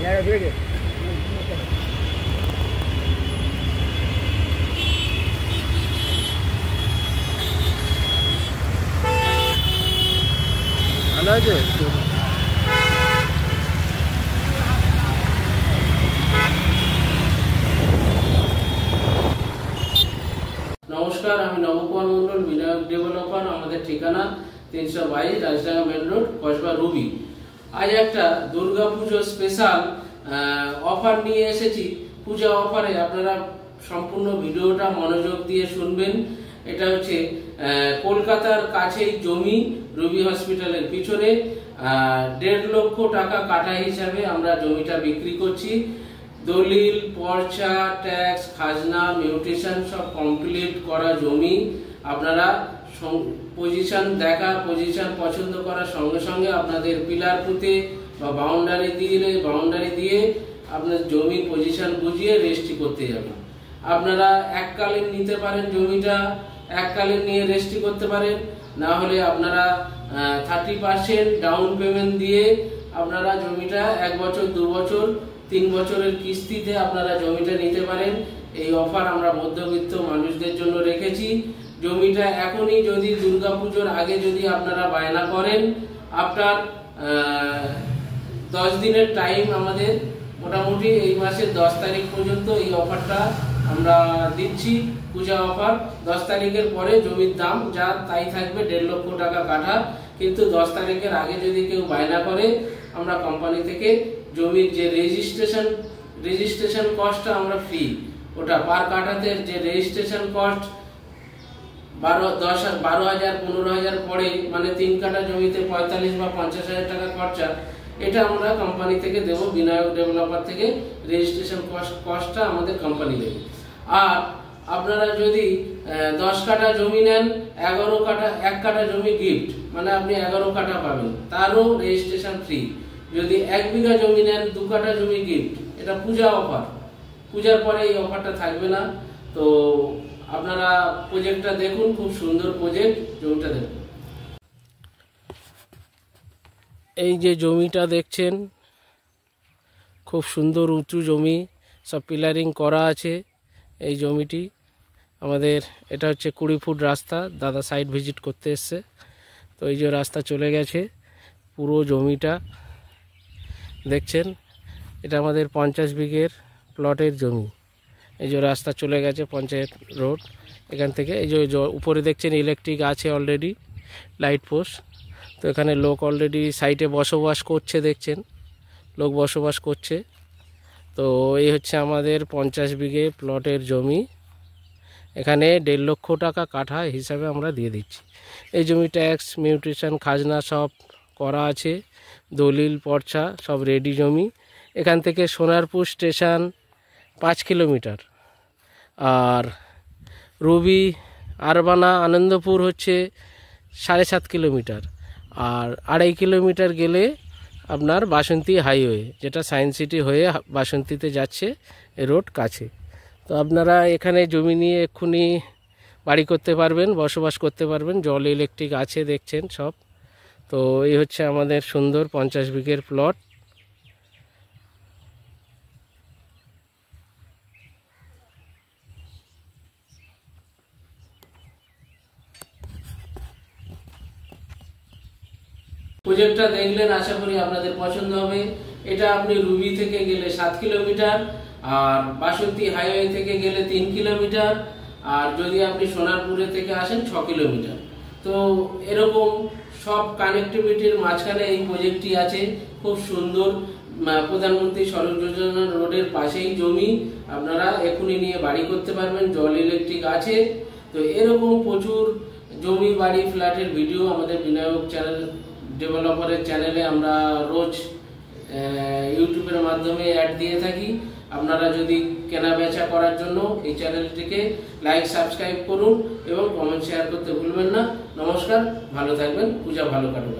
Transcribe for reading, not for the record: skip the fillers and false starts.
ভালো আছে। নমস্কার, আমি নবকুমার মন্ডল, বিনায়ক ডেভেলপার। আমাদের ঠিকানা 322 Rajdanga main road, Kasba Ruby. আজ একটা দুর্গা পুজো স্পেশাল অফার নিয়ে এসেছি। পূজা অফারে আপনারা সম্পূর্ণ ভিডিওটা মনোযোগ দিয়ে শুনবেন। এটা হচ্ছে কলকাতার কাছেই জমি, রুবি হসপিটালের পিছনে 1.5 লক্ষ টাকা কাঠা হিসাবে আমরা জমিটা বিক্রি করছি। দলিল, পর্চা, ট্যাক্স, খাজনা, মিউটেশন সব কমপ্লিট করা জমি। আপনারা পজিশন দেখা, পজিশন পছন্দ করার সঙ্গে সঙ্গে আপনাদের পিলার পুঁতে বা বাউন্ডারি দিয়ে আপনার জমি পজিশন বুঝিয়ে রেজিস্ট্রি করতে যাবেন। আপনারা এককালীন নিতে পারেন, জমিটা এককালীন নিয়ে রেজিস্ট্রি করতে পারেন। না হলে আপনারা 30% ডাউন পেমেন্ট দিয়ে আপনারা জমিটা 1 বছর, 2 বছর, 3 বছরের কিস্তিতে আপনারা জমিটা নিতে পারেন। এই অফার আমরা মধ্যবিত্ত মানুষদের জন্য রেখেছি। জমিটা এখনই যদি দুর্গাপুজোর আগে যদি আপনারা বায়না করেন, আফটার 10 দিনের টাইম আমাদের, মোটামুটি এই মাসের 10 তারিখ পর্যন্ত এই অফারটা আমরা দিচ্ছি। পূজা অফার 10 তারিখের পরে জমির দাম যা তাই থাকবে, 1.5 লক্ষ টাকা কাঠা। কিন্তু 10 তারিখের আগে যদি কেউ বায়না করে, আমরা কোম্পানি থেকে জমির যে রেজিস্ট্রেশন কস্টটা আমরা ফ্রি, ওটা পার কাঠাতে যে রেজিস্ট্রেশন কস্ট 12,000 15,000 পড়ে, মানে 3 কাঠা জমিতে 45 বা 50,000 টাকা খরচা, এটা আমরা কোম্পানি থেকে দেব। বিনায়ক ডেভেলপার থেকে রেজিস্ট্রেশন কস্টটা আমাদের কোম্পানি দেবে। আর আপনারা যদি 10 কাঠা জমি নেন, 1 কাঠা জমি গিফট, মানে আপনি 11 কাঠা পাবেন, তারও রেজিস্ট্রেশন ফ্রি। যদি 1 বিঘা জমি নেন, 2 কাঠা জমি গিফট। এটা পূজা অফার, পূজার পরে এই অফারটা থাকবে না। তো আপনারা প্রজেক্টটা দেখুন, খুব সুন্দর প্রজেক্ট, জমিটা দেখুন। এই যে জমিটা দেখছেন, খুব সুন্দর উঁচু জমি, সব পিলারিং করা আছে। এই জমিটি আমাদের, এটা হচ্ছে 20 ফুট রাস্তা। দাদা সাইট ভিজিট করতে এসছে, তো এই যে রাস্তা চলে গেছে, পুরো জমিটা দেখছেন। এটা আমাদের 50 বিঘের প্লটের জমি। এই যে রাস্তা চলে গেছে, পঞ্চায়েত রোড। এখান থেকে এই যে উপরে দেখছেন ইলেকট্রিক আছে অলরেডি, লাইট পোস্ট। তো এখানে লোক অলরেডি সাইটে বসবাস করছে, দেখছেন লোক বসবাস করছে। তো এই হচ্ছে আমাদের 50 বিঘে প্লটের জমি। এখানে 1.5 লক্ষ টাকা কাঠা হিসাবে আমরা দিয়ে দিচ্ছি। এই জমি ট্যাক্স, মিউটেশন, খাজনা সব করা আছে, দলিল, পর্চা সব রেডি জমি। এখান থেকে সোনারপুর স্টেশন 5 কিলোমিটার, আর রুবি আরবানা আনন্দপুর হচ্ছে 7.5 কিলোমিটার, আর 2.5 কিলোমিটার গেলে আপনার বাসন্তী হাইওয়ে, যেটা সায়েন্স সিটি হয়ে বাসন্তীতে যাচ্ছে, এই রোড কাছে। তো আপনারা এখানে জমি নিয়ে এক্ষুনি বাড়ি করতে পারবেন, বসবাস করতে পারবেন। জল, ইলেকট্রিক আছে, দেখছেন সব। তো এই হচ্ছে আমাদের সুন্দর 50 বিঘের প্লট। প্রজেক্টটা দেখলেন, আশা করি আপনাদের পছন্দ হবে। এটা আপনি রুবি থেকে গেলে 7 কিলোমিটার, আর বাসন্তী হাইওয়ে থেকে গেলে 3 কিলোমিটার, আর যদি আপনি সোনারপুরে থেকে আসেন 6 কিলোমিটার। তো এরকম সব কানেক্টিভিটির মাঝখানে এই প্রজেক্টটি আছে, খুব সুন্দর। প্রধানমন্ত্রী সড়ক যোজনা রোডের পাশেই জমি, আপনারা এখনই নিয়ে বাড়ি করতে পারবেন। জল, ইলেকট্রিক আছে। তো এরকম প্রচুর জমি, বাড়ি, ফ্ল্যাটের ভিডিও আমাদের বিনায়ক চ্যানেল ডেভেলপারের চ্যানেলে আমরা রোজ ইউটিউবের মাধ্যমে অ্যাড দিয়ে থাকি। আপনারা যদি কেনা বেচা করার জন্য এই চ্যানেলটিকে লাইক, সাবস্ক্রাইব করুন এবং কমেন্ট, শেয়ার করতে ভুলবেন না। নমস্কার, ভালো থাকবেন, পূজা ভালো কাটুক।